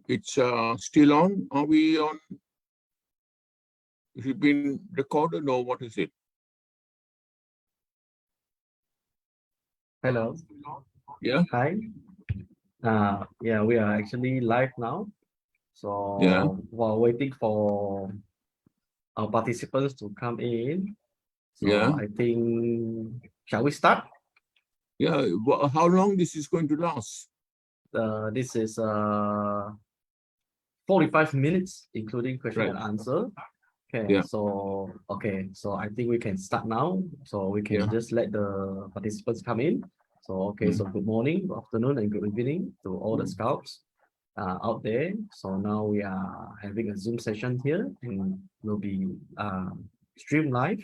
It's still on. Are we on? Is it been recorded or what is it? Hello. Yeah. Hi. Yeah, we are actually live now. So Yeah. while waiting for our participants to come in, so Yeah. I think, shall we start? Yeah. How long this is going to last? This is 45 minutes, including question Right. and answer. Okay, Yeah. so I think we can start now. So we can Yeah. just let the participants come in. So so good morning, good afternoon, and good evening to all the scouts out there. So now we are having a Zoom session here, and will be streamed live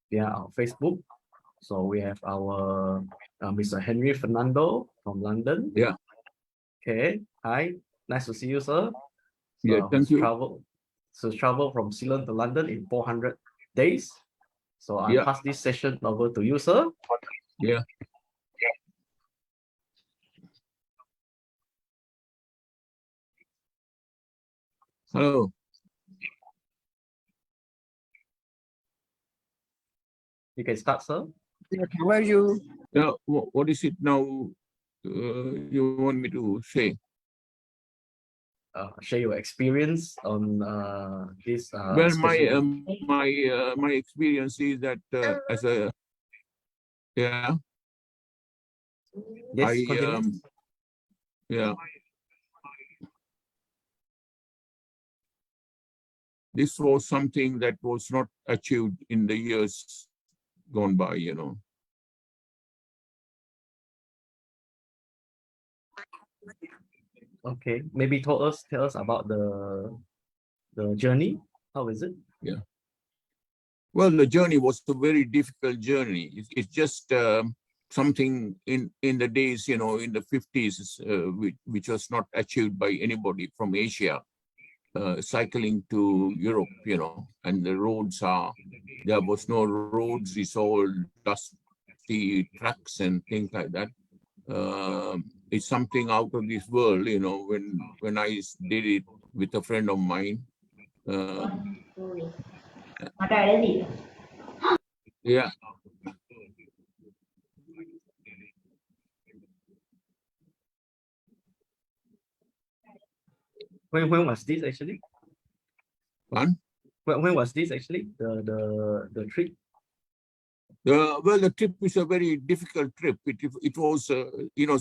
via our Facebook. So we have our Mr. Henry Fernando from London. Yeah. Okay, hi, nice to see you, sir. Yeah. Thank you. Travel from Ceylon to London in 400 days. So I pass this session over to you, sir. Yeah. Hello. You can start, sir. How are you? Yeah. What is it now? You want me to say? Share your experience on this. Well, my experience is that as a yes, yeah. This was something that was not achieved in the years gone by, Okay, maybe tell us about the journey. How is it? Yeah. Well, the journey was a very difficult journey. It's just something in the days, in the 50s, which was not achieved by anybody from Asia. Cycling to Europe, and the roads there was no roads, it's all dusty tracks and things like that. It's something out of this world, when I did it with a friend of mine. Yeah. When was this actually? When was this actually? The trip? Well, the trip is a very difficult trip. It was,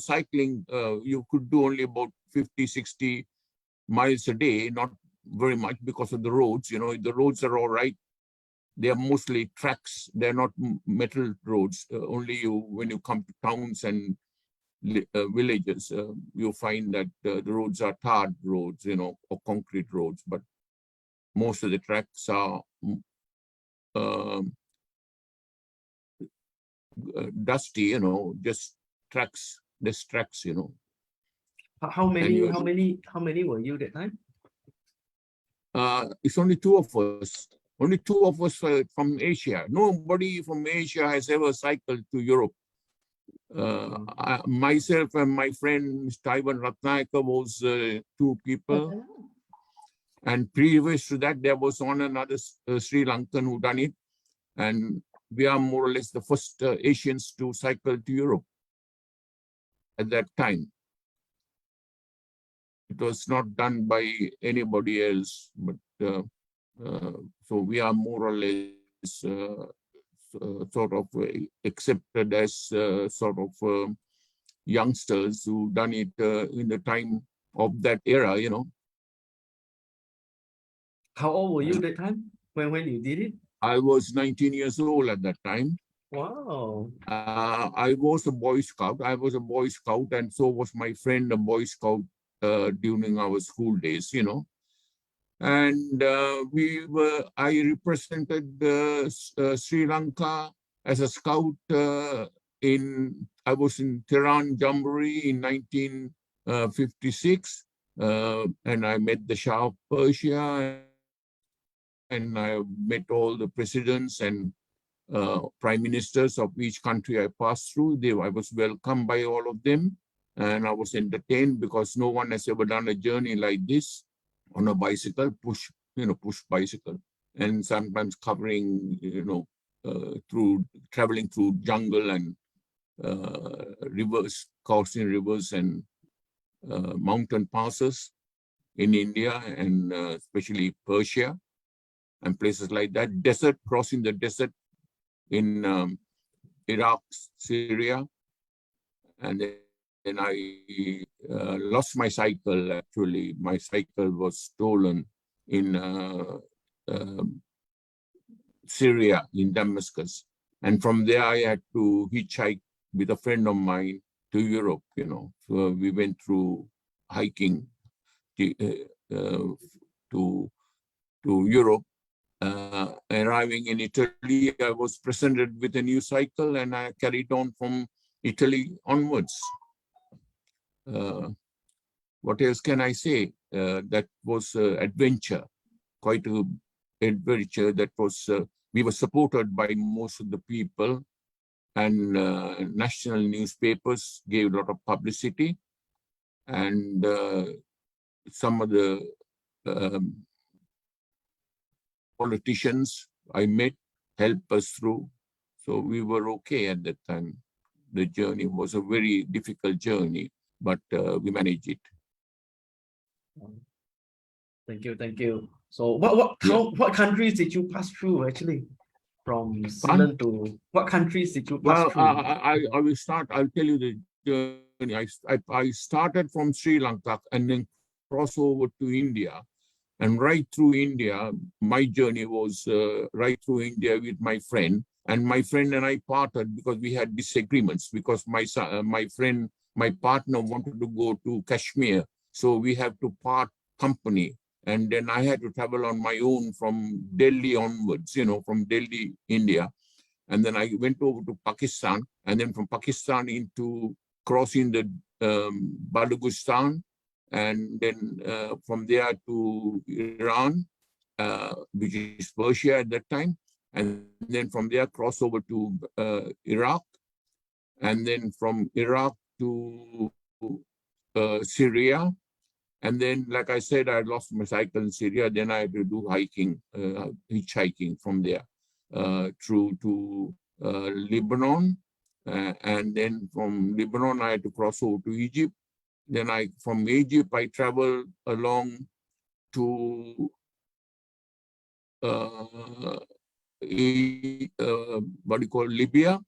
cycling, you could do only about 50, 60 miles a day, not very much because of the roads. The roads are all right. They are mostly tracks. They're not metal roads. Only when you come to towns and villages, you find that the roads are tarred roads, or concrete roads. But most of the tracks are dusty, just tracks. There's tracks, How many were you that time? It's only two of us. Only two of us from Asia. Nobody from Asia has ever cycled to Europe. Myself and my friend Ivan Ratnayaka was two people. And previous to that, there was another Sri Lankan who done it. And we are more or less the first Asians to cycle to Europe at that time. It was not done by anybody else, but so we are more or less sort of accepted as sort of youngsters who done it in the time of that era, How old were you that time when you did it? I was 19 years old at that time. Wow. I was a Boy Scout. And so was my friend, a Boy Scout during our school days, And I represented Sri Lanka as a scout I was in Tehran Jamboree in 1956, and I met the Shah of Persia, and I met all the presidents and prime ministers of each country I passed through. I was welcomed by all of them. and I was entertained because no one has ever done a journey like this on a bicycle, push bicycle, and sometimes covering, through traveling through jungle and rivers, crossing rivers and mountain passes in India and especially Persia and places like that. Desert, crossing the desert in Iraq, Syria, and then I lost my cycle. Actually, my cycle was stolen in Syria, in Damascus, and from there I had to hitchhike with a friend of mine to Europe. So we went through hiking to Europe. Arriving in Italy, I was presented with a new cycle, and I carried on from Italy onwards. What else can I say? That was adventure, quite an adventure. That was we were supported by most of the people, and national newspapers gave a lot of publicity, and some of the politicians I met helped us through. So we were okay at that time. The journey was a very difficult journey, but we managed it. Thank you. So what countries did you pass through actually? From Ceylon to what countries did you pass Well, through? I will start. I'll tell you the journey. I started from Sri Lanka and then cross over to India, and right through India. My journey was right through India with my friend, and my friend and I parted because we had disagreements. Because my partner wanted to go to Kashmir, so we have to part company. And then I had to travel on my own from Delhi onwards, from Delhi, India. And then I went over to Pakistan, and then from Pakistan into crossing the Balochistan, and then from there to Iran, which is Persia at that time, and then from there cross over to Iraq, and then from Iraq to Syria. And then, like I said, I lost my cycle in Syria. Then I had to do hiking, hitchhiking from there through to Lebanon. And then from Lebanon, I had to cross over to Egypt. Then from Egypt, I traveled along to Libya.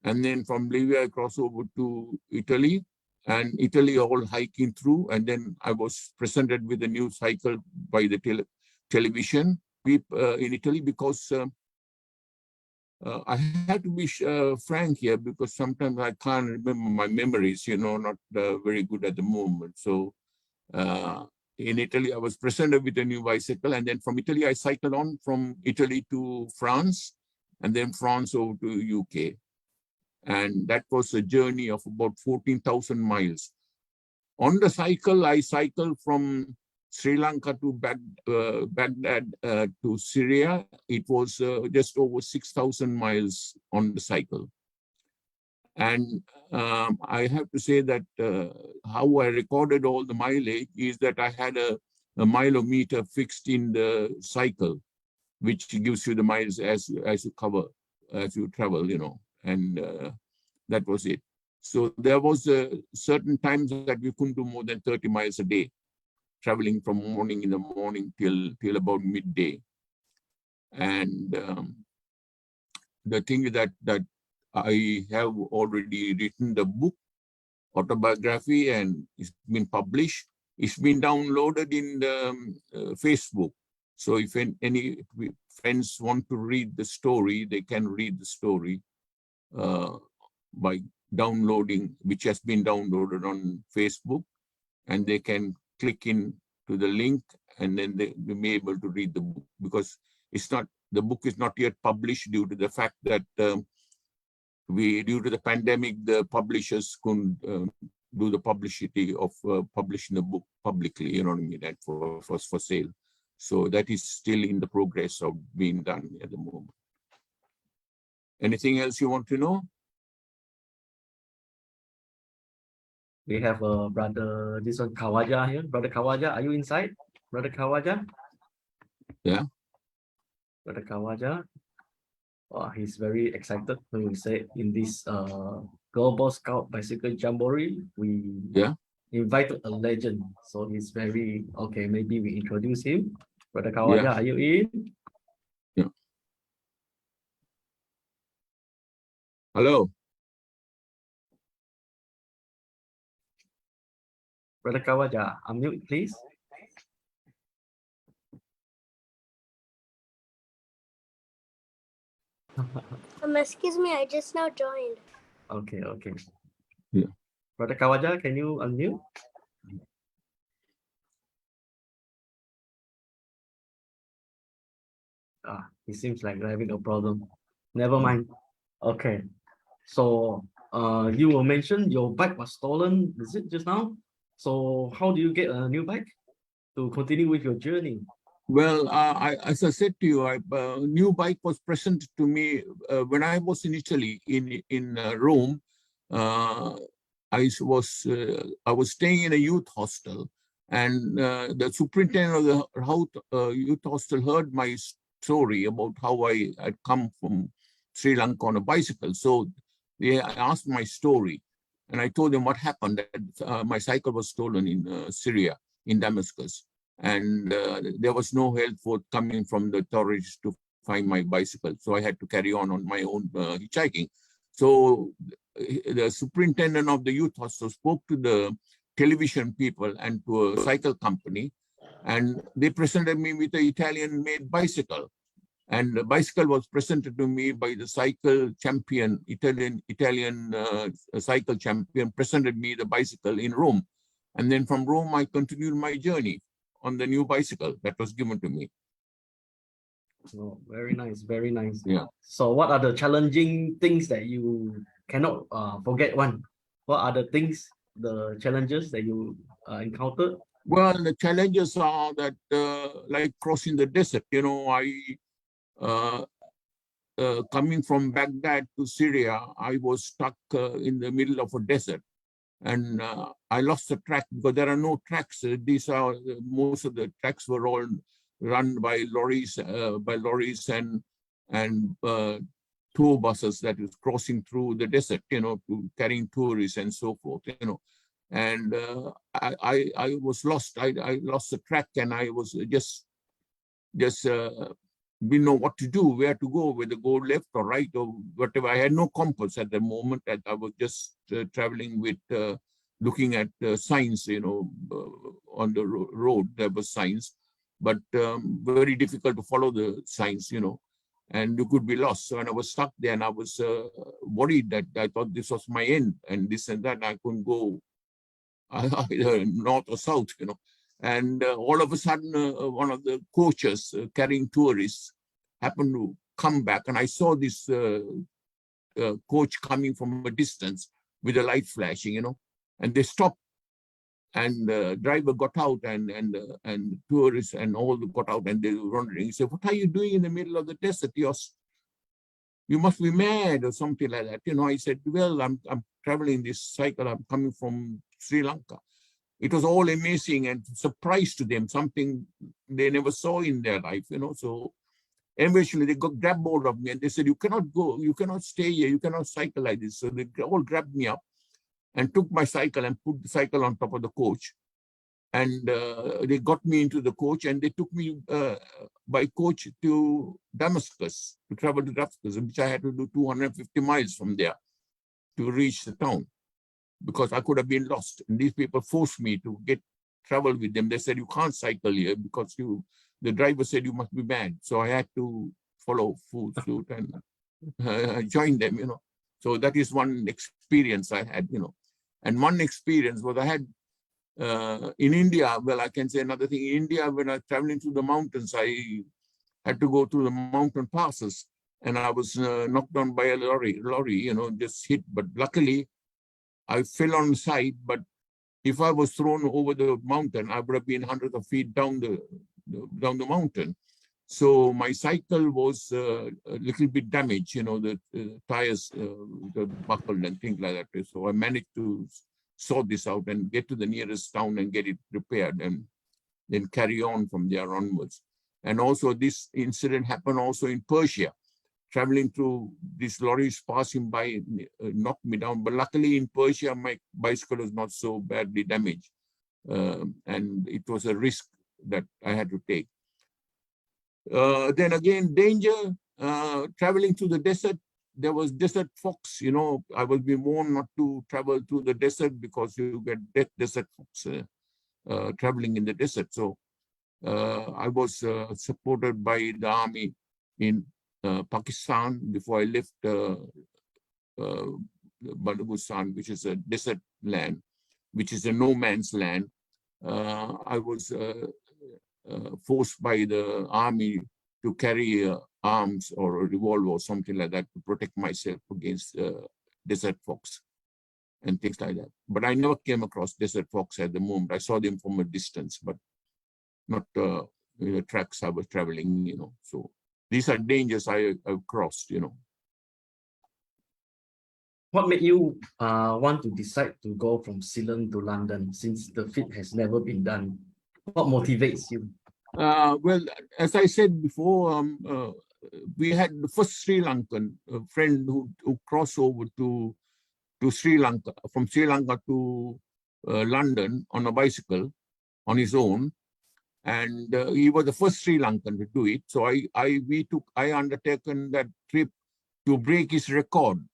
And then from Libya, I crossed over to Italy. And Italy all hiking through, and then I was presented with a new cycle by the television in Italy, because I have to be frank here, because sometimes I can't remember my memories, not very good at the moment. So in Italy, I was presented with a new bicycle, and then from Italy, I cycled on from Italy to France, and then France over to UK. And that was a journey of about 14,000 miles. On the cycle, I cycled from Sri Lanka to Baghdad to Syria. It was just over 6,000 miles on the cycle. And I have to say that how I recorded all the mileage is that I had a mileometer fixed in the cycle, which gives you the miles as you travel, and that was it. So there was certain times that we couldn't do more than 30 miles a day, traveling from morning in the morning till about midday. And the thing is that I have already written the book, autobiography, and it's been published. It's been downloaded in the Facebook. So if any friends want to read the story, they can read the story by downloading, which has been downloaded on Facebook, and they can click in to the link, and then they may be able to read the book, because the book is not yet published due to the fact that due to the pandemic, the publishers couldn't do the publicity of publishing the book publicly, you know what I mean, and for sale. So that is still in the progress of being done at the moment. Anything else you want to know? We have brother, this one Kawaja here. Brother Kawaja, are you inside? Brother Kawaja? Yeah. Brother Kawaja. Oh, he's very excited when we say in this Global Scout Bicycle Jamboree, we Yeah. invited a legend. So he's very okay. Maybe we introduce him. Brother Yeah. Kawaja, are you in? Yeah. Hello. Brother Kawaja, unmute, please. Excuse me, I just now joined. Okay, okay. Yeah. Brother Kawaja, can you unmute? He seems like we're having a problem. Never mind. Okay. So you will mention your bike was stolen, is it just now? So how do you get a new bike to continue with your journey? Well, as I said to you, a new bike was presented to me when I was in Italy, in Rome. I was staying in a youth hostel, and the superintendent of the youth hostel heard my story about how I had come from Sri Lanka on a bicycle. So they asked my story, and I told them what happened. That my cycle was stolen in Syria, in Damascus, and there was no help coming from the authorities to find my bicycle. So I had to carry on my own hitchhiking. So the superintendent of the youth hostel spoke to the television people and to a cycle company, and they presented me with an Italian-made bicycle. And the bicycle was presented to me by the cycle champion, Italian cycle champion, presented me the bicycle in Rome. And then from Rome, I continued my journey on the new bicycle that was given to me. Oh, very nice, very nice. Yeah. So what are the challenging things that you cannot forget one? What are the things, the challenges that you encountered? Well, the challenges are that, like crossing the desert, coming from Baghdad to Syria, I was stuck in the middle of a desert. And I lost the track because there are no tracks. Most of the tracks were all run by lorries and tour buses that was crossing through the desert, to carrying tourists and so forth, And I was lost. I lost the track, and I was just didn't know what to do, where to go, whether go left or right or whatever. I had no compass at the moment. I was just traveling with looking at signs, on the road. There was signs, but very difficult to follow the signs, and you could be lost. So, and I was stuck there, and I was worried that I thought this was my end, and this and that. I couldn't go either north or south, And all of a sudden, one of the coaches carrying tourists happened to come back, and I saw this coach coming from a distance with a light flashing, and they stopped, and the driver got out, and tourists and all got out, and they were wondering. He said, "What are you doing in the middle of the desert? You must be mad," or something like that. I said, "Well, I'm traveling this cycle. I'm coming from Sri Lanka." It was all amazing and surprise to them, something they never saw in their life, So eventually they grabbed hold of me, and they said, "You cannot go, you cannot stay here, you cannot cycle like this." So they all grabbed me up and took my cycle and put the cycle on top of the coach. And they got me into the coach, and they took me by coach to Damascus, to travel to Damascus, which I had to do 250 miles from there to reach the town, because I could have been lost. And these people forced me to travel with them. They said, "You can't cycle here because the driver said you must be mad." So I had to follow full suit and join them, So that is one experience I had, And one experience was I had in India. Well, I can say another thing. In India, when I was traveling through the mountains, I had to go through the mountain passes, and I was knocked down by a lorry, just hit. But luckily, I fell on the side, but if I was thrown over the mountain, I would have been hundreds of feet down the mountain. So my cycle was a little bit damaged, the tires buckled and things like that. So I managed to sort this out and get to the nearest town and get it repaired and then carry on from there onwards. And also this incident happened also in Persia. Traveling through these lorries passing by knocked me down. But luckily in Persia, my bicycle was not so badly damaged. And it was a risk that I had to take. Then again, danger, traveling through the desert. There was desert fox, you know, I was being warned not to travel through the desert because you get desert fox traveling in the desert. So I was supported by the army in Pakistan before I left Balochistan, which is a desert land, which is a no man's land. I was forced by the army to carry arms or a revolver or something like that to protect myself against desert fox and things like that. But I never came across desert fox at the moment. I saw them from a distance, but not in the tracks I was traveling, you know. So these are dangers I've crossed, you know. What made you want to decide to go from Ceylon to London since the feat has never been done? What motivates you? Well, as I said before, we had the first Sri Lankan friend who crossed over to Sri Lanka, from Sri Lanka to London on a bicycle on his own. And he was the first Sri Lankan to do it. So I undertaken that trip to break his record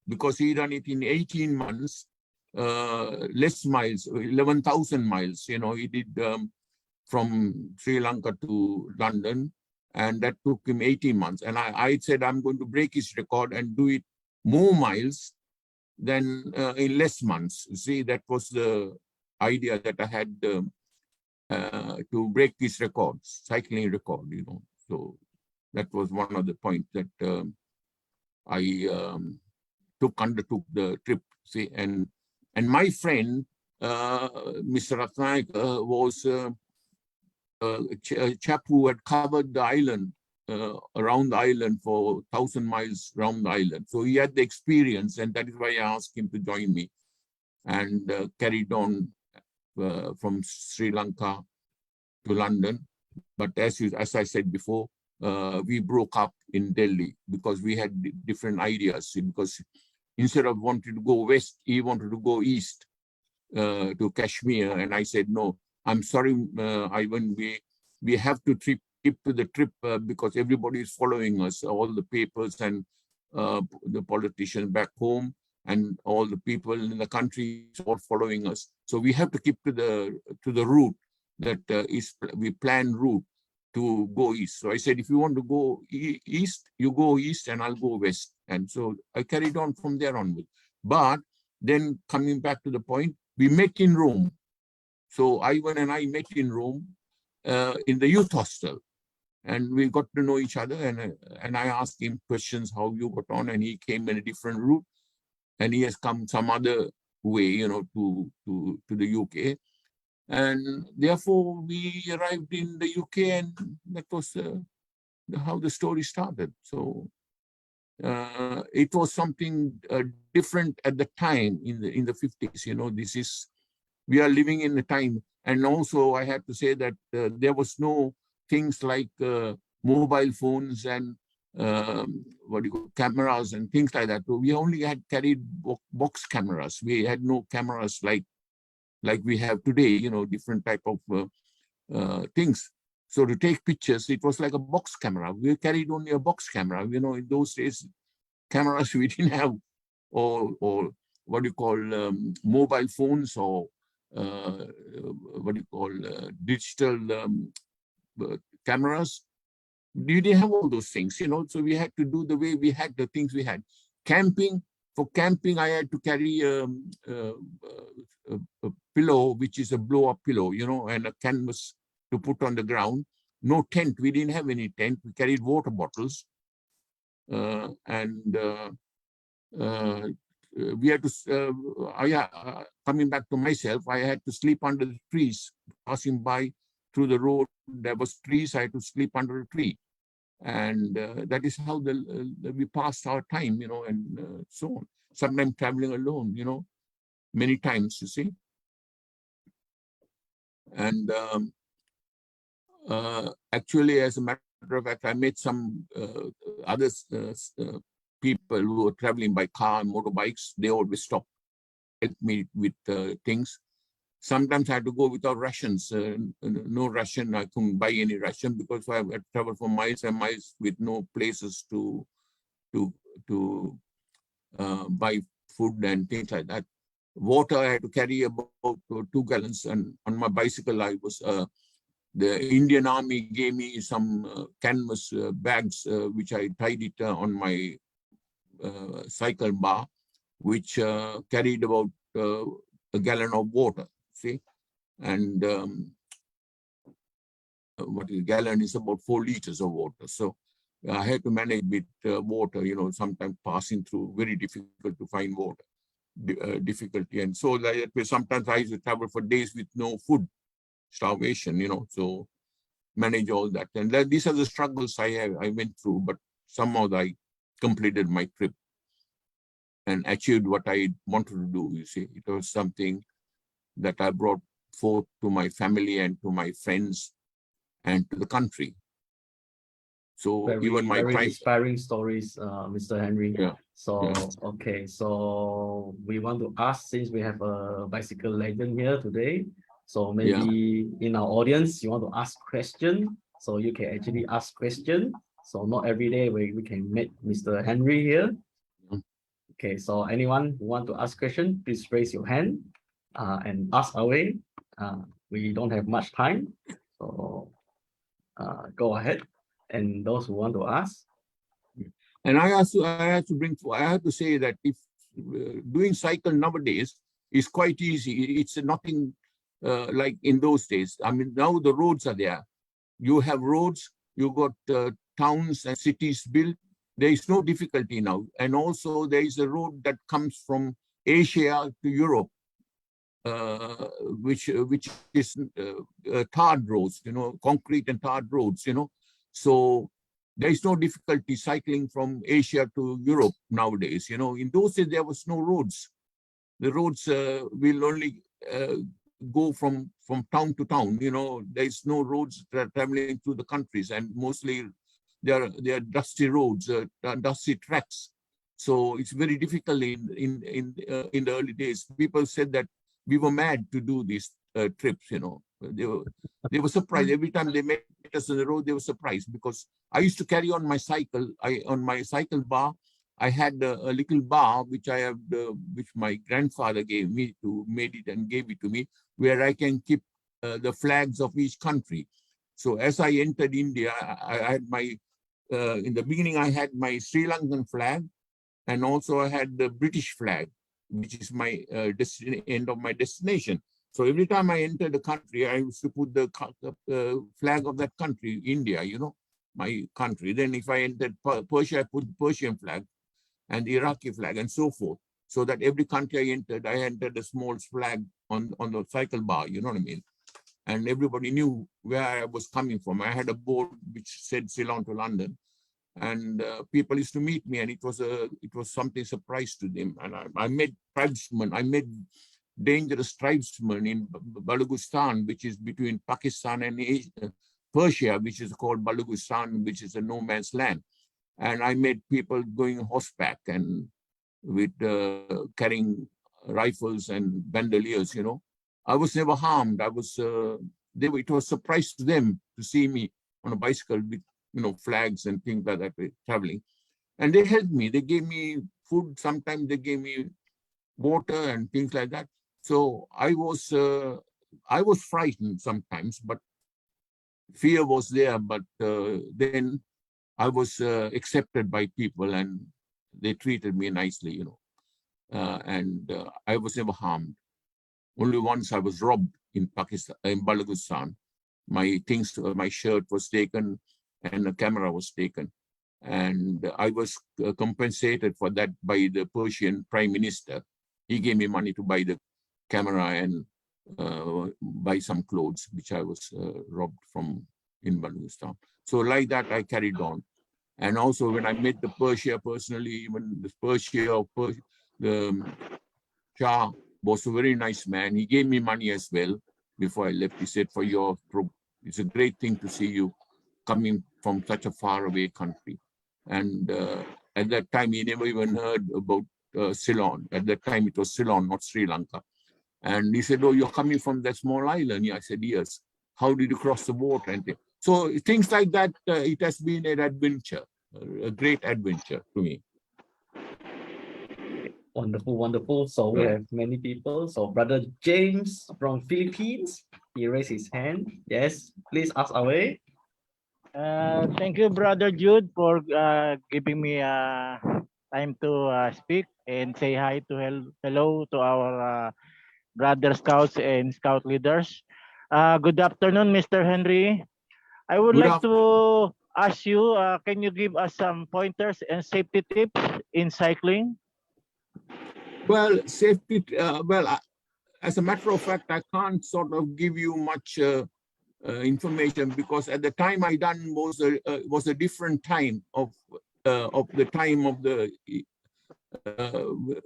because he done it in 18 months, less miles, 11,000 miles. You know, he did from Sri Lanka to London, and that took him 18 months. And I said, I'm going to break his record and do it more miles than in less months. See, that was the idea that I had to break his record, cycling record, you know. So that was one of the points that I undertook the trip. See, and my friend, Mr. Ratnayaka, was a chap who had covered the island, around the island for 1,000 miles around the island. So he had the experience, and that is why I asked him to join me and carried on from Sri Lanka to London. But as I said before, we broke up in Delhi because we had different ideas. Because instead of wanting to go west, he wanted to go east to Kashmir, and I said no. I'm sorry, Ivan. We have to keep to the trip because everybody is following us. All the papers and the politicians back home and all the people in the country is all following us. So we have to keep to the route that we plan route to go east. So I said, if you want to go east, you go east, and I'll go west. And so I carried on from there onward. But then coming back to the point, we met in Rome. So Ivan and I met in Rome in the youth hostel, and we got to know each other. And I asked him questions, how you got on, and he came in a different route, and he has come some other way, you know, to the UK. And therefore, we arrived in the UK, and that was how the story started. So it was something different at the time in the 50s. You know, we are living in the time. And also, I have to say that there was no things like mobile phones and cameras and things like that. So we only had carried box cameras. We had no cameras like we have today, you know, different type of things. So to take pictures, it was like a box camera. We carried only a box camera. You know, in those days, cameras we didn't have, or mobile phones, or digital cameras. We didn't have all those things, you know. So we had to do the way we had the things we had. For camping, I had to carry a pillow, which is a blow-up pillow, you know, and a canvas to put on the ground. No tent. We didn't have any tent. We carried water bottles. We had to, coming back to myself, I had to sleep under the trees. Passing by through the road, there was trees. I had to sleep under a tree. And that is how we passed our time, you know, and so on. Sometimes traveling alone, you know. many times, you see. And actually, as a matter of fact, I met some other people who were traveling by car and motorbikes. They always stop, help me with things. Sometimes I had to go without rations, no ration. I couldn't buy any ration because I had traveled for miles and miles with no places to buy food and things like that. Water, I had to carry about 2 gallons, and on my bicycle, I was the Indian Army gave me some canvas bags, which I tied it on my cycle bar, which carried about a gallon of water. See, and what a gallon is about 4 liters of water. So I had to manage with water. You know, sometimes passing through very difficult to find water. Difficulty, and so that sometimes I used to travel for days with no food, starvation, you know, so manage all that. And these are the struggles I went through, but somehow I completed my trip and achieved what I wanted to do. You see, it was something that I brought forth to my family and to my friends and to the country. So Very, even my very inspiring stories, Mr. Henry. Yeah. So, Yeah. okay, so we want to ask, since we have a bicycle legend here today, so maybe in our audience, you want to ask question, so you can actually ask question. So not every day we can meet Mr. Henry here. Okay, so anyone who want to ask question, please raise your hand and ask away. We don't have much time, so go ahead. And those who want to ask. And I have to say that if doing cycle nowadays is quite easy. It's nothing like in those days. I mean, now the roads are there. You have roads, you got towns and cities built. There is no difficulty now. And also there is a road that comes from Asia to Europe, which is tarred roads, you know, concrete and tarred roads, you know. So there is no difficulty cycling from Asia to Europe nowadays. You know, in those days there was no roads. The roads will only go from town to town. You know, there is no roads traveling through the countries, and mostly they are dusty roads, dusty tracks. So it's very difficult in the early days. People said that we were mad to do these trips. You know, they were surprised every time they met us on the road. They were surprised because I used to carry on my cycle. On my cycle bar, I had a little bar which I have, which my grandfather made it and gave it to me, where I can keep the flags of each country. So as I entered India, I had my in the beginning I had my Sri Lankan flag, and also I had the British flag, which is my end of my destination. So every time I entered the country, I used to put the flag of that country, India, you know, my country. Then if I entered Persia, I put the Persian flag and the Iraqi flag and so forth. So that every country I entered a small flag on the cycle bar, you know what I mean? And everybody knew where I was coming from. I had a board which said Ceylon to London. And people used to meet me, and it was something surprise to them. And I met tribesmen. I met dangerous tribesmen in Balochistan, which is between Pakistan and Persia, which is called Balochistan, which is a no man's land. And I met people going horseback and with carrying rifles and bandoliers. You know, I was never harmed. It was a surprise to them to see me on a bicycle with, you know, flags and things like that, traveling. And they helped me. They gave me food. Sometimes they gave me water and things like that. So I was frightened sometimes, but fear was there. But then I was accepted by people, and they treated me nicely, you know. And I was never harmed. Only once I was robbed in Pakistan, in Balochistan. My things, my shirt was taken, and a camera was taken. And I was compensated for that by the Persian Prime Minister. He gave me money to buy the camera and buy some clothes, which I was robbed from in Balochistan. So like that, I carried on. And also when I met the Persia personally, even the Persia, the Shah was a very nice man. He gave me money as well before I left. He said, for your group, it's a great thing to see you coming from such a far away country. And at that time, he never even heard about Ceylon. At that time, it was Ceylon, not Sri Lanka. And he said, oh, you're coming from that small island? Yeah, I said, yes. How did you cross the water? And so things like that, it has been an adventure, a great adventure to me. Wonderful, wonderful. So we have many people. So Brother James from Philippines, he raised his hand. Yes, please ask away. Thank you, Brother Jude, for giving me time to speak and say hi to hello to our brother scouts and scout leaders. Good afternoon, Mr. Henry. I would Good like to ask you, can you give us some pointers and safety tips in cycling? Well, safety, as a matter of fact, I can't sort of give you much information because at the time I done was a different time of the time of the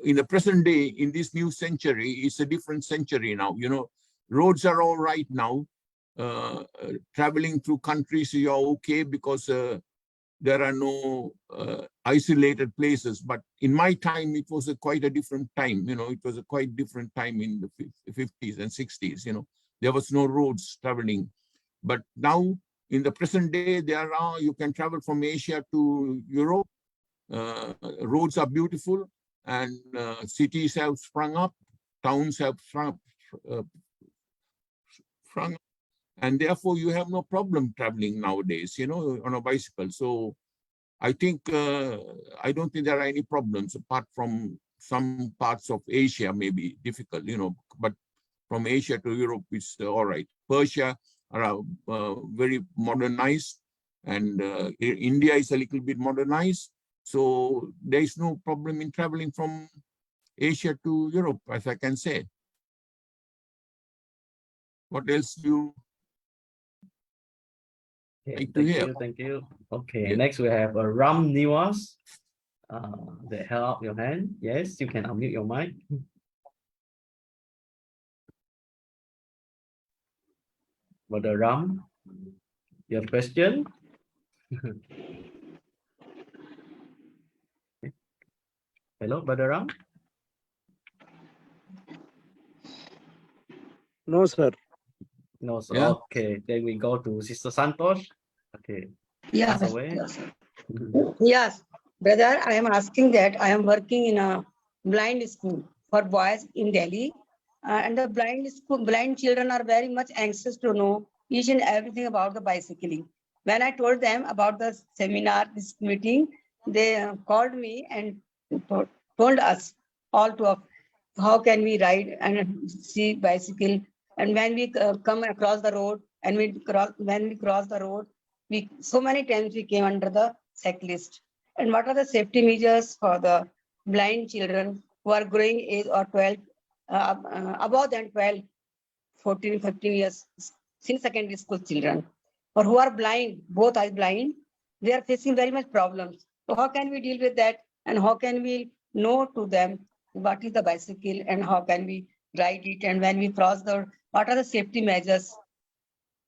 in the present day. In this new century, it's a different century now. You know, roads are all right now. Traveling through countries, you're okay because there are no isolated places. But in my time, it was quite a different time. You know, it was a quite different time in the 50s and 60s. You know, there was no roads traveling. But now, in the present day, you can travel from Asia to Europe. Roads are beautiful, and cities have sprung up, towns have sprung up, and therefore you have no problem traveling nowadays, you know, on a bicycle. So I think, I don't think there are any problems apart from some parts of Asia may be difficult, you know, but from Asia to Europe, it's all right. Persia are very modernized, and India is a little bit modernized. So there is no problem in traveling from Asia to Europe, as I can say. What else do you like to hear? Thank you. Okay, next we have Ram Niwas. They held up your hand. Yes, you can unmute your mic. Brother Ram, you have a question? Hello, Brother Ram? No, sir. No, sir. Yeah. Okay, then we go to Sister Santosh. Okay. Yes, Pass away. yes. Yes, brother, I am asking that I am working in a blind school for boys in Delhi, and the blind children are very much anxious to know each and everything about the bicycling. When I told them about the seminar, this meeting, they called me and told us all to how can we ride and see bicycle. And when we come across the road, and when we cross the road, so many times we came under the checklist. And what are the safety measures for the blind children who are growing age or 12, above than 12, 14, 15 years, in secondary school children, or who are blind, both eyes blind, they are facing very much problems. So how can we deal with that? And how can we know to them what is the bicycle and how can we ride it? And when we cross what are the safety measures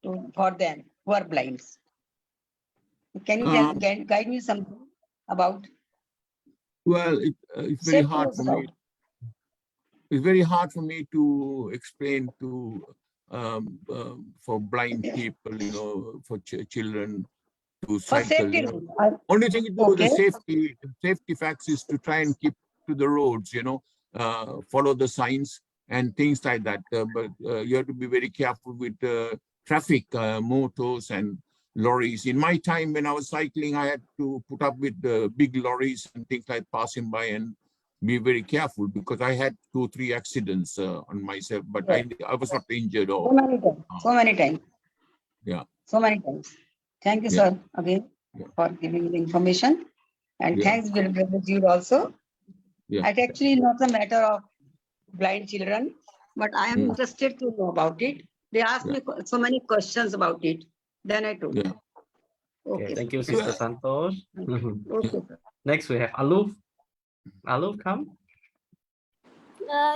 for them who are blind? Can you guide me something about? Well, it's very hard for me. It's very hard for me to explain to for blind people, you know, for children to cycle. You know. Only thing to do with the safety facts is to try and keep to the roads, you know, follow the signs and things like that. But you have to be very careful with traffic, motors and lorries. In my time when I was cycling, I had to put up with big lorries and things like passing by and be very careful because I had 2 or 3 accidents on myself, but I was not injured or so many times. Yeah. So many times. Thank you, sir, again for giving the information. And thanks, Brother Jude, also. It actually not a matter of blind children, but I am interested to know about it. They asked me so many questions about it. Then I told them. Okay, thank you, Sister Santosh. Next, we have Aluf. Aluf, come.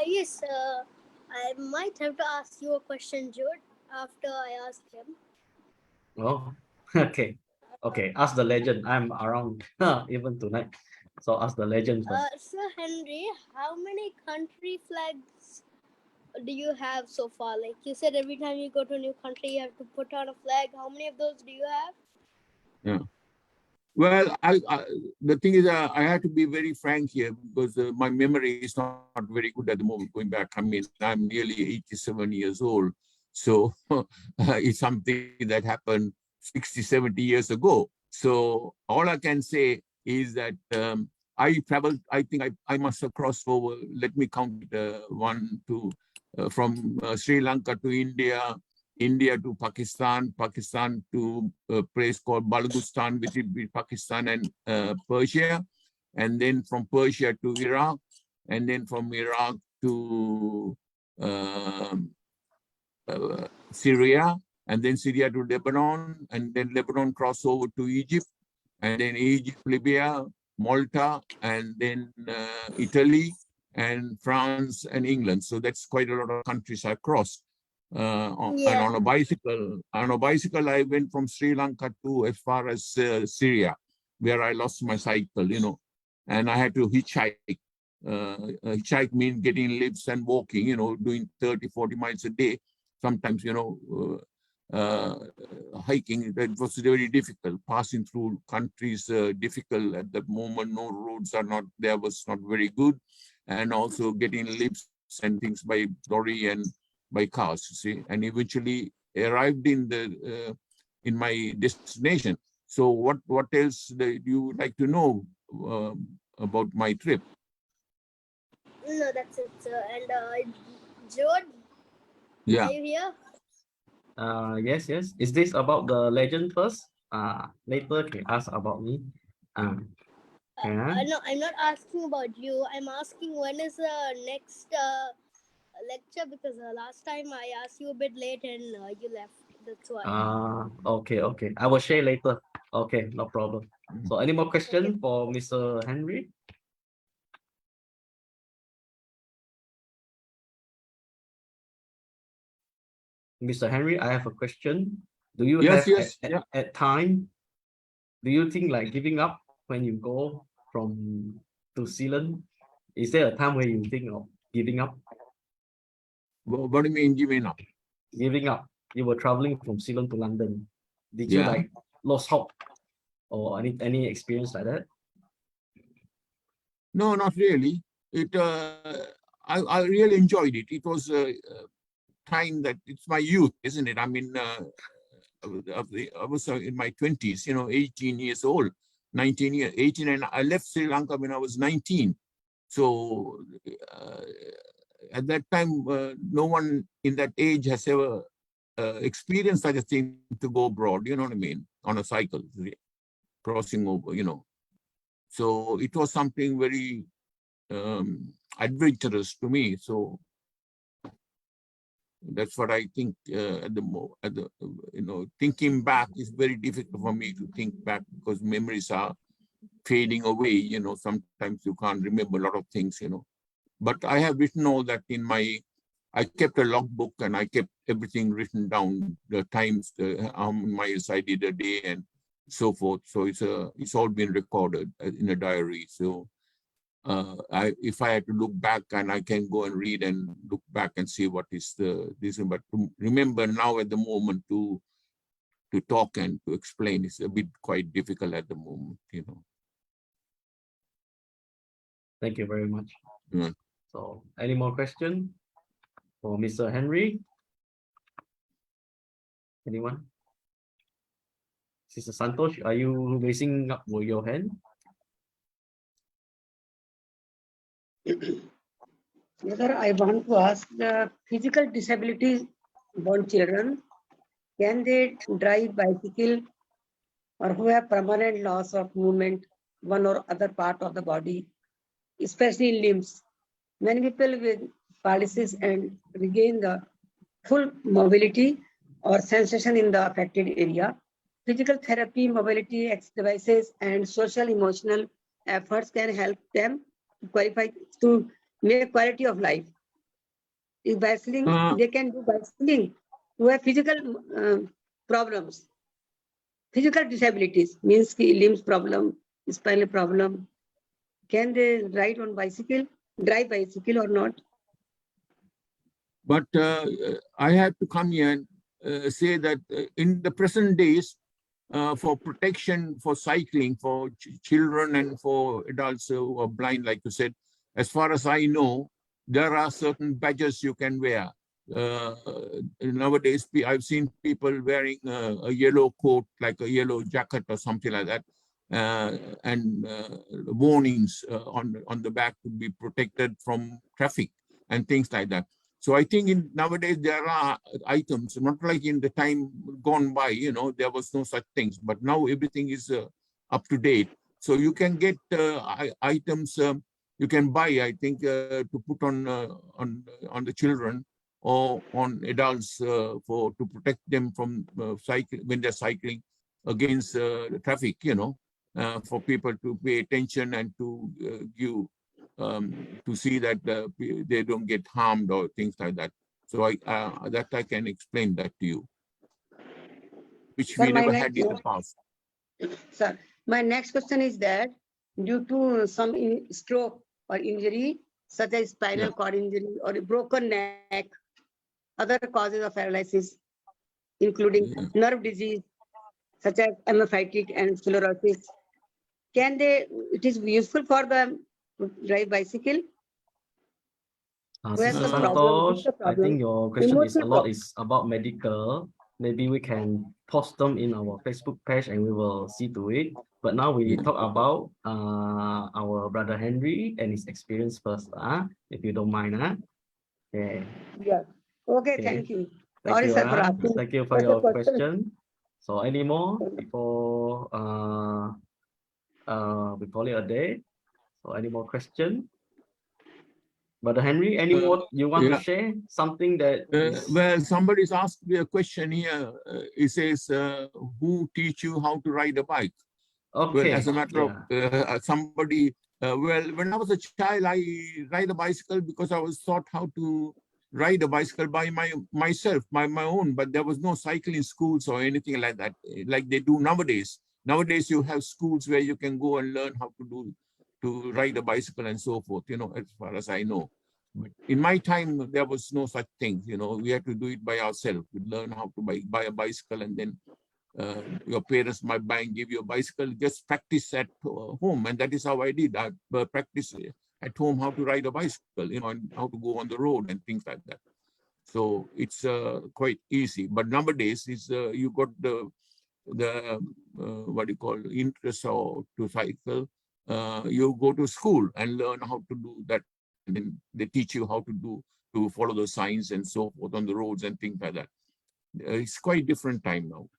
Yes, I might have to ask you a question, Jude, after I ask him. Oh, okay. Okay, ask the legend. I'm around even tonight. So ask the legend first. So Henry, how many country flags do you have so far? Like you said, every time you go to a new country, you have to put on a flag. How many of those do you have? Yeah. Well, the thing is, I have to be very frank here because my memory is not very good at the moment. Going back, I mean, I'm nearly 87 years old, so it's something that happened 60, 70 years ago. So all I can say is that I traveled. I think I must have crossed over. Let me count one, two, from Sri Lanka to India, India to Pakistan, Pakistan to a place called Balochistan, which would be Pakistan and Persia, and then from Persia to Iraq, and then from Iraq to Syria, and then Syria to Lebanon, and then Lebanon cross over to Egypt, and then Egypt, Libya, Malta, and then Italy, and France and England. So that's quite a lot of countries I crossed. And Yeah. on a bicycle, I went from Sri Lanka to as far as Syria, where I lost my cycle, and I had to hitchhike. Hitchhike means getting lifts and walking, doing 30, 40 miles a day. Sometimes, hiking, that was very difficult. Passing through countries difficult at that moment. No roads are not there, was not very good, and also getting lifts and things by lorry and by cars, you see, and eventually arrived in my destination. So what else do you would like to know about my trip? No, that's it, sir. And Jude, Yeah. are you here? Yes, yes. Is this about the legend first? Later can ask about me. Yeah. No, I'm not asking about you. I'm asking when is the next lecture, because last time I asked you a bit late and you left. That's why. Okay, okay. I will share later. Okay, no problem. So any more question for Mr. Henry? Mr. Henry, I have a question. Do you Yes, have yes, yeah. at time, do you think like giving up when you go from to Ceylon? Is there a time where you think of giving up? What do you mean giving up? Giving up. You were traveling from Ceylon to London. Did you Yeah. like lost hope or any experience like that? No, not really. I really enjoyed it. It was a time that it's my youth, isn't it? I mean, I was in my 20s, 18 years old, 19 years, 18, and I left Sri Lanka when I was 19. So at that time, no one in that age has ever experienced such a thing to go abroad, you know what I mean, on a cycle, crossing over, So it was something very adventurous to me. So that's what I think thinking back is very difficult for me to think back because memories are fading away. Sometimes you can't remember a lot of things, But I have written all that I kept a logbook and I kept everything written down, the times, how many miles I did a day and so forth. So it's all been recorded in a diary. So if I had to look back and I can go and read and look back and see what is this, but to remember now at the moment to talk and to explain is a bit quite difficult at the moment, Thank you very much. Yeah. So any more question for Mr. Henry? Anyone? Sister Santosh, are you raising up your hand? Brother, I want to ask the physical disabilities born children, can they drive bicycle or who have permanent loss of movement, one or other part of the body, especially in limbs? Many people with paralysis and regain the full mobility or sensation in the affected area. Physical therapy, mobility devices, and social emotional efforts can help them to qualify to make quality of life. If bicycling, they can do bicycling who have physical problems, physical disabilities, means limbs problem, spinal problem. Can they ride on bicycle, drive bicycle or not? But I have to come here and say that in the present days, for protection, for cycling, for children and for adults who are blind, like you said, as far as I know, there are certain badges you can wear. Nowadays, I've seen people wearing a yellow coat, like a yellow jacket or something like that, and warnings on the back to be protected from traffic and things like that. So I think nowadays there are items, not like in the time gone by, there was no such things, but now everything is up to date. So you can get items you can buy, I think, to put on the children or on adults to protect them from when they're cycling against the traffic, for people to pay attention and to give. To see that they don't get harmed or things like that. So I can explain that to you, which Sir, we never had in the past. Sir, my next question is that due to some stroke or injury, such as spinal cord injury or a broken neck, other causes of paralysis, including nerve disease, such as hemophytic and sclerosis, it is useful for them to drive bicycle? Where's the problem? Santosh, I think your question is about medical. Maybe we can post them in our Facebook page and we will see to it. But now we talk about our brother Henry and his experience first, if you don't mind. Okay. Yeah. Okay, thank you. Thank you, sir, for asking. Thank you for your question. So any more before we call it a day? So any more question? Brother Henry, any more you want to share? Something that well, somebody's asked me a question here. It says, who teach you how to ride a bike? Okay. Well, as a matter of somebody, well, when I was a child, I ride a bicycle because I was taught how to ride a bicycle by myself, my own, but there was no cycling schools or anything like that, like they do nowadays. Nowadays, you have schools where you can go and learn how to ride a bicycle and so forth, as far as I know. But in my time, there was no such thing, we had to do it by ourselves. We learn how to buy a bicycle, and then your parents might buy and give you a bicycle, just practice at home. And that is how I did. I practice at home how to ride a bicycle, and how to go on the road and things like that. So it's quite easy. But nowadays, you got the what do you call, interest or to cycle. You go to school and learn how to do that, and then they teach you how to follow the signs and so forth on the roads and things like that. It's quite different time now.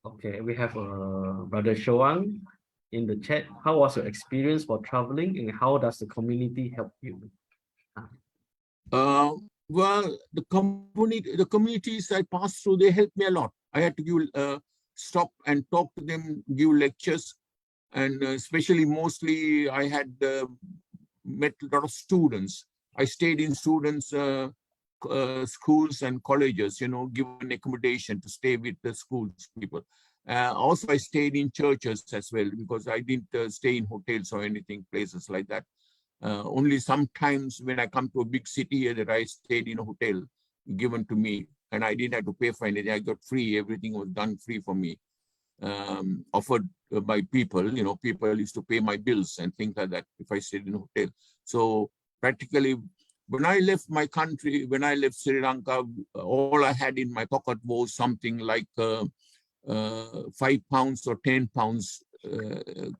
Okay, we have Brother Shoang in the chat. How was your experience for traveling, and how does the community help you? Well, the communities I passed through, they helped me a lot. I had to give, stop and talk to them, give lectures, and especially mostly I had met a lot of students. I stayed in students' schools and colleges, given accommodation to stay with the schools people. Also, I stayed in churches as well, because I didn't stay in hotels or anything, places like that. Only sometimes when I come to a big city that I stayed in a hotel given to me, and I didn't have to pay for anything. I got free. Everything was done free for me, offered by people. People used to pay my bills and things like that if I stayed in a hotel. So practically, when I left my country, when I left Sri Lanka, all I had in my pocket was something like 5 pounds or 10 pounds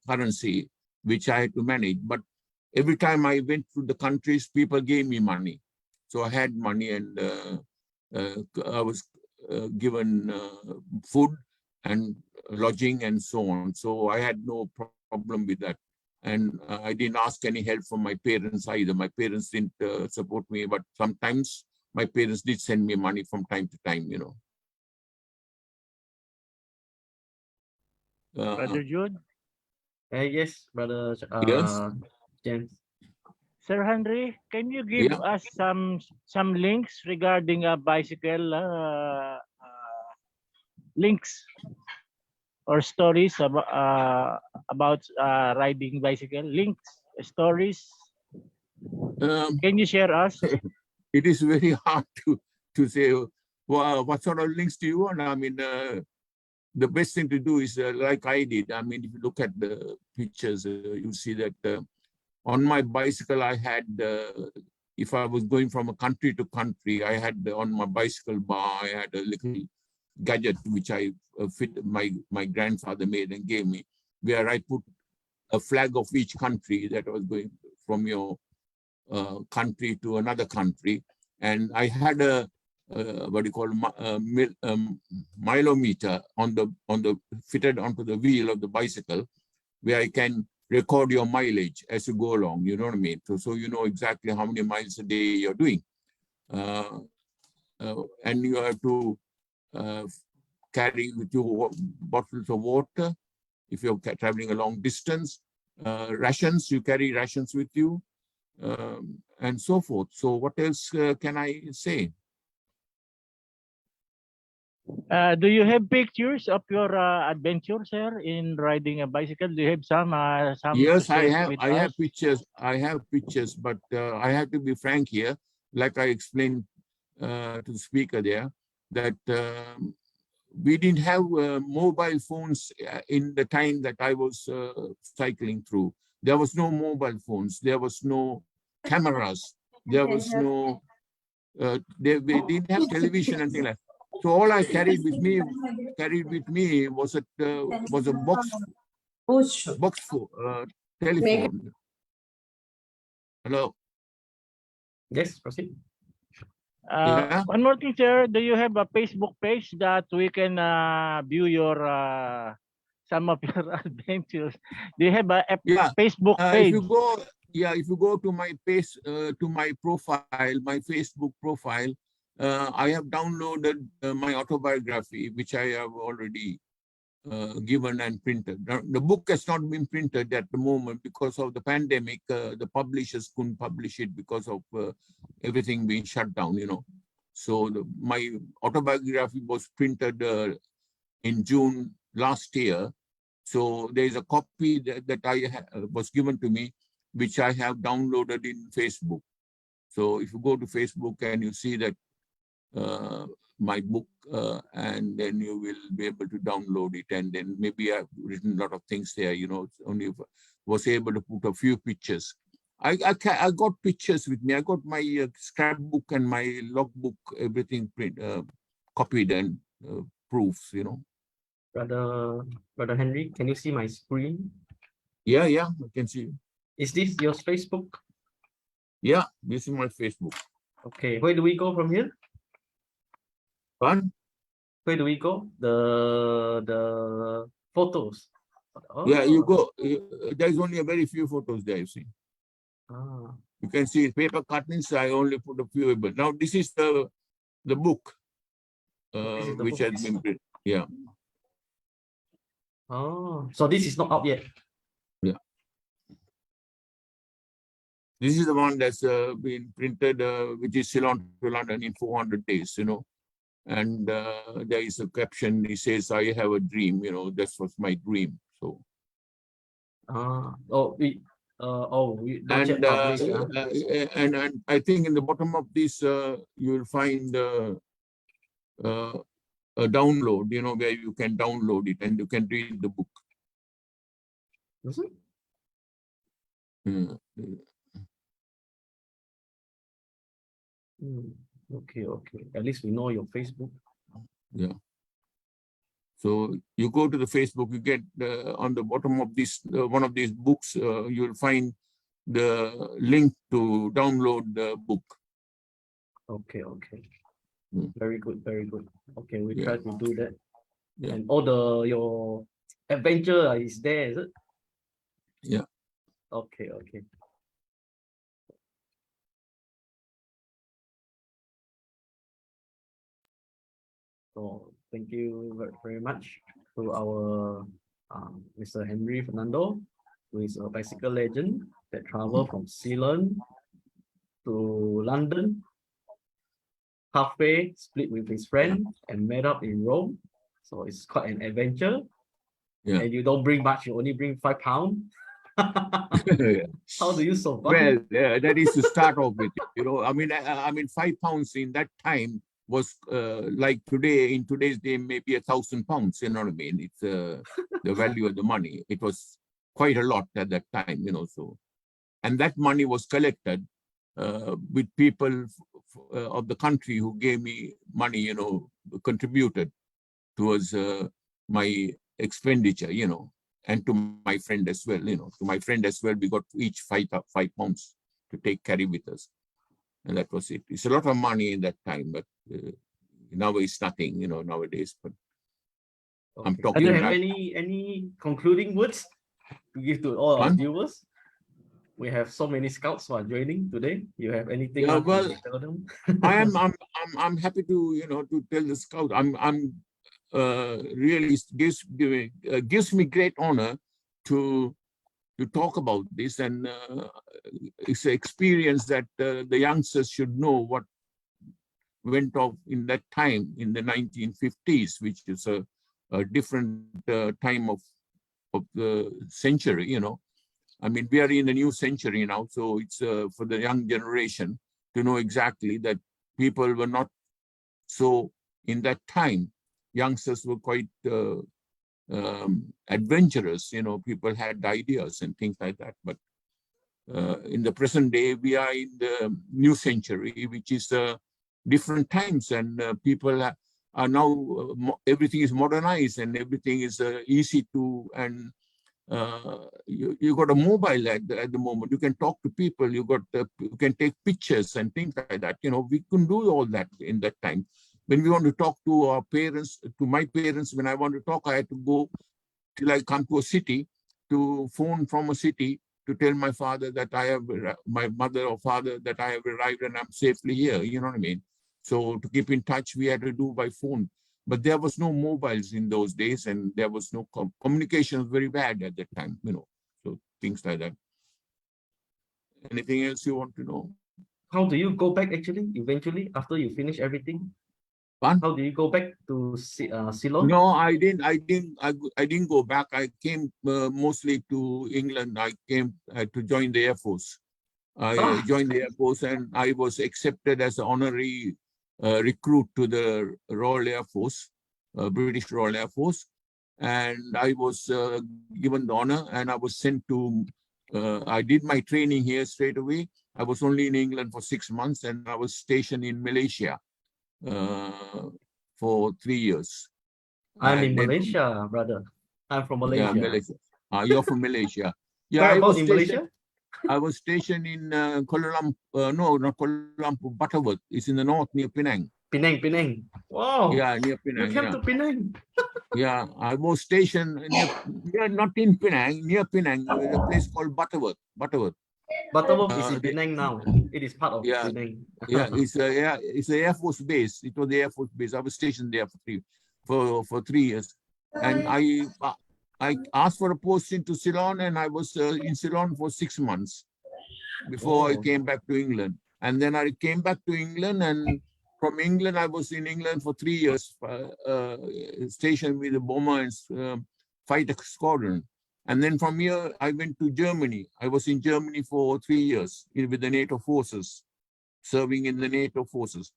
currency, which I had to manage. But every time I went to the countries, people gave me money. So I had money, and I was given food and lodging and so on. So I had no problem with that. And I didn't ask any help from my parents either. My parents didn't support me, but sometimes my parents did send me money from time to time, Brother Jude? Yes, brother. Yes. James. Sir Henry, can you give Yeah. us some links regarding a bicycle links or stories about riding bicycle links stories? Um, Can you share us? it is very hard to say what sort of links do you want. I mean, the best thing to do is like I did. I mean, if you look at the pictures, you see that on my bicycle, I had, if I was going from a country to country, I had on my bicycle bar, I had a little gadget which I fit my grandfather made and gave me, where I put a flag of each country that was going from your country to another country. And I had a what do you call milometer on the fitted onto the wheel of the bicycle, where I can record your mileage as you go along. You know what I mean? So you know exactly how many miles a day you're doing, and you have to carry with you bottles of water if you're traveling a long distance. Rations, you carry rations with you, and so forth. So what else can I say? Do you have pictures of your adventures, sir, in riding a bicycle? Do you have some to Yes, I share have. with I us? have pictures. I have pictures, but I have to be frank here. Like I explained to the speaker there, that we didn't have mobile phones in the time that I was cycling through. There was no mobile phones. There was no cameras. There was no. We didn't have television and things like. So all I carried with me was a box for telephone. Hello. Yes, proceed. Yeah. One more thing, sir. Do you have a Facebook page that we can view your some of your adventures? Do you have a Yeah. Facebook If page? you go, yeah, if you go to my page, to my profile, my Facebook profile, I have downloaded my autobiography, which I have already given and printed. Now, the book has not been printed at the moment because of the pandemic. The publishers couldn't publish it because of everything being shut down, you know. So my autobiography was printed in June last year. So there is a copy that was given to me, which I have downloaded in Facebook. So if you go to Facebook and you see that my book, and then you will be able to download it. And then maybe I've written a lot of things there, you know, only was able to put a few pictures. I got pictures with me. I got my scrapbook and my logbook, everything copied and proofs, you know. Brother Henry, can you see my screen? Yeah, I can see. Is this your Facebook? Yeah, this is my Facebook. Okay, where do we go from here? Fun? Where do we go? The photos. Yeah, you Oh, go. There's only a very few photos there, you see. ah, You can see paper cuttings. I only put a few. But now this is the book, this is the which book. has been printed. Yeah. Oh, so this is not out yet. Yeah. This is the one that's been printed, which is Ceylon to London in 400 days, you know. And there is a caption. He says, "I have a dream." You know, that was my dream. So. We not yet And published. and I think in the bottom of this, you'll find a download. You know, where you can download it and you can read the book. Is it? Mm. Okay. At least we know your Facebook. Yeah. So you go to the Facebook, you get on the bottom of this one of these books, you'll find the link to download the book. Okay. Mm. Very good. Okay, we Yeah. try to do that. Yeah. And all your adventure is there, is it? Yeah. Okay. So thank you very much to our Mr. Henry Fernando who is a bicycle legend that traveled from Ceylon to London, halfway split with his friend and met up in Rome. So it's quite an adventure. Yeah. And you don't bring much, you only bring £5. How do you survive? Well, that is to start off with. You know, I mean, £5 in that time was like today. In today's day, maybe £1,000. You know what I mean? It's the value of the money. It was quite a lot at that time. You know, so and that money was collected with people of the country who gave me money. You know, contributed towards my expenditure. You know. And to my friend as well, you know, to my friend as well, we got each £5 to carry with us. And that was it. It's a lot of money in that time, but now it's nothing, you know, nowadays. But Okay. I'm Do talking you have about any concluding words to give to all our viewers? We have so many scouts who are joining today. You have anything Yeah, to well, tell them? I'm happy to, you know, to tell the scout. I'm really gives me great honor to talk about this, and it's an experience that the youngsters should know what went off in that time in the 1950s, which is a different time of the century. You know, I mean, we are in the new century now, so it's for the young generation to know exactly that people were not so in that time. Youngsters were quite adventurous, you know, people had ideas and things like that. But in the present day, we are in the new century, which is different times, and people are now, everything is modernized and everything is easy to, and you got a mobile at the moment. You can talk to people, you can take pictures and things like that. You know, we couldn't do all that in that time. When we want to talk to our parents, to my parents, when I want to talk, I had to go till I come to a city, to phone from a city to tell my father that I have, my mother or father, that I have arrived and I'm safely here. You know what I mean? So to keep in touch, we had to do by phone. But there was no mobiles in those days, and there was no communication was very bad at that time, you know. So things like that. Anything else you want to know? How do you go back actually, eventually, after you finish everything? Fun? How do you go back to Ceylon? No, I didn't go back. I came mostly to England. I came to join the Air Force. I joined the Air Force, and I was accepted as an honorary recruit to the Royal Air Force, British Royal Air Force. And I was given the honor, and I was sent to, I did my training here straight away. I was only in England for 6 months, and I was stationed in Malaysia for 3 years. I'm And in then, Malaysia, brother. I'm from Malaysia. Yeah, Malaysia. You're from Malaysia. Yeah, Whereabouts in Malaysia? I was stationed in Kuala Lumpur. No, not Kuala Lumpur. Butterworth. It's in the north near Penang. Penang. Wow. Yeah, near You Penang. came Yeah. to Penang. Yeah, I was stationed near, not in Penang, near Penang, a place called Butterworth. Butterworth is in they- Penang now. It is part of Yeah. Penang. Yeah, it's an Air Force base. It was the Air Force base. I was stationed there for 3 years, and I asked for a posting to Ceylon, and I was in Ceylon for 6 months before I came back to England. And then I came back to England, and from England, I was in England for 3 years, stationed with the Bomber and Fighter Squadron. And then from here, I went to Germany. I was in Germany for 3 years with the NATO forces, serving in the NATO forces.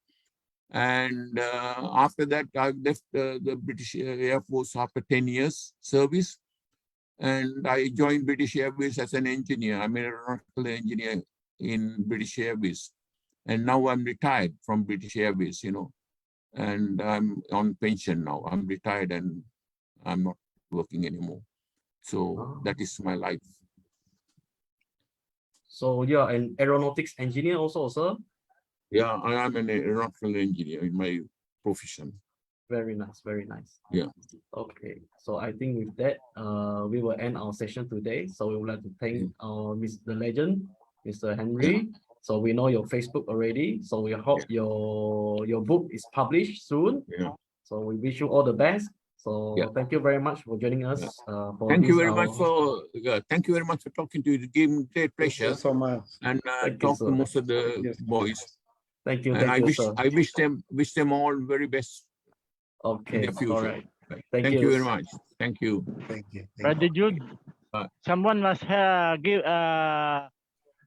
And after that, I left the British Air Force after 10 years service. And I joined British Airways as an engineer. I'm an aeronautical engineer in British Airways. And now I'm retired from British Airways, you know, and I'm on pension now. I'm retired and I'm not working anymore. So that is my life. So you're an aeronautics engineer also, sir? Yeah, I am an aeronautical engineer in my profession. Very nice, very nice. Yeah. Okay, so I think with that, we will end our session today. So we would like to thank the legend, Mr. Henry. Yeah. So we know your Facebook already. So we hope your book is published soon. Yeah. So we wish you all the best. So Yeah. thank you very much for joining us. For Thank you this very much our- for thank you very much for talking to you. It gave me great Thank you pleasure so much. and Thank you, talk to sir. most of the Thank you. boys. Thank you, And thank you, sir. I wish them all very best in Okay, their future. all right. Right. Thank Thank you. you very much. Thank you. Thank you. Thank Brother Jude, Uh, someone must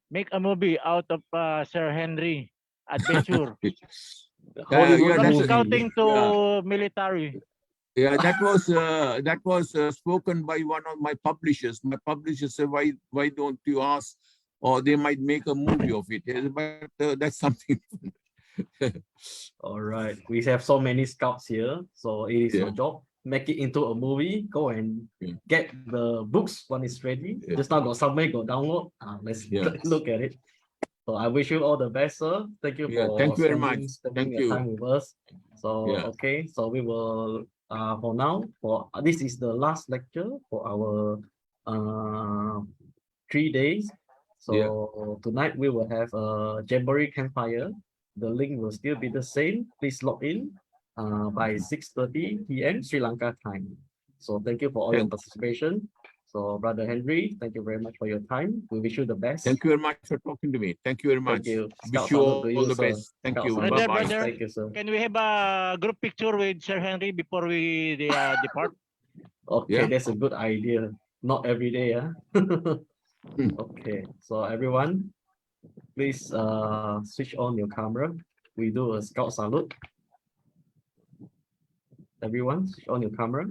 make a movie out of Sir Henry adventure Hollywood yeah, from that's movie. scouting to yeah. military. Yeah, that was spoken by one of my publishers. My publisher said, "Why don't you ask, or they might make a movie of it." But that's something. All right. We have so many scouts here. So it is your Yeah. job. Make it into a movie. Go and Yeah. get the books when it's ready. Yeah. Just now got somewhere, go download. Let's Yeah. look at it. So I wish you all the best, sir. Thank you Yeah, for thank you very much. spending Thank your you. time with us. So Yeah. okay, so we will for now, for this is the last lecture for our 3 days. So Yeah. tonight we will have a Jamboree campfire. The link will still be the same. Please log in by 6:30 p.m. Sri Lanka time. So thank you for all your Thank- participation. So Brother Henry, thank you very much for your time. We wish you the best. Thank you very much for talking to me. Thank you very much. Thank you. Wish Scout you salute to all the sir. best. Thank Scout you. salute. Brother, Bye-bye. brother. Thank you, sir. Can we have a group picture with Sir Henry before we depart? Okay, Yeah. that's a good idea. Not every day, huh? Okay, so everyone, please switch on your camera. We do a scout salute. Everyone, switch on your camera.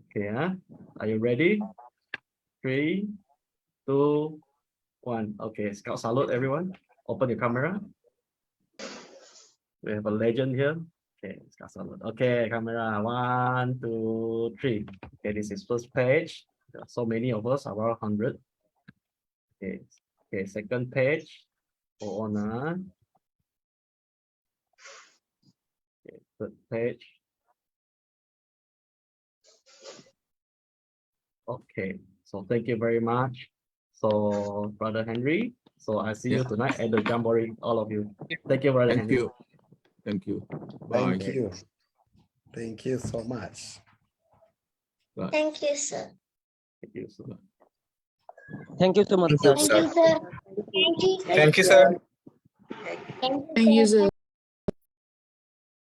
Okay, are you ready? 3, 2, 1. Okay, scout salute, everyone. Open your camera. We have a legend here. Okay, scout salute. Okay, camera. 1, 2, 3. Okay, this is first page. There are so many of us, around 100. Okay, okay, second page. Go on. Okay, third page. Okay, so thank you very much. So, Brother Henry, so I see you Yeah. tonight at the Jamboree, all of you. Thank you, Brother Thank Henry. you. Thank you. Bye. Thank you. Thank you so much. Bye. Thank you, sir. Thank you, sir. Thank you so much, sir. Thank you, sir. Thank you, Thank you, sir. Thank Thank you, sir.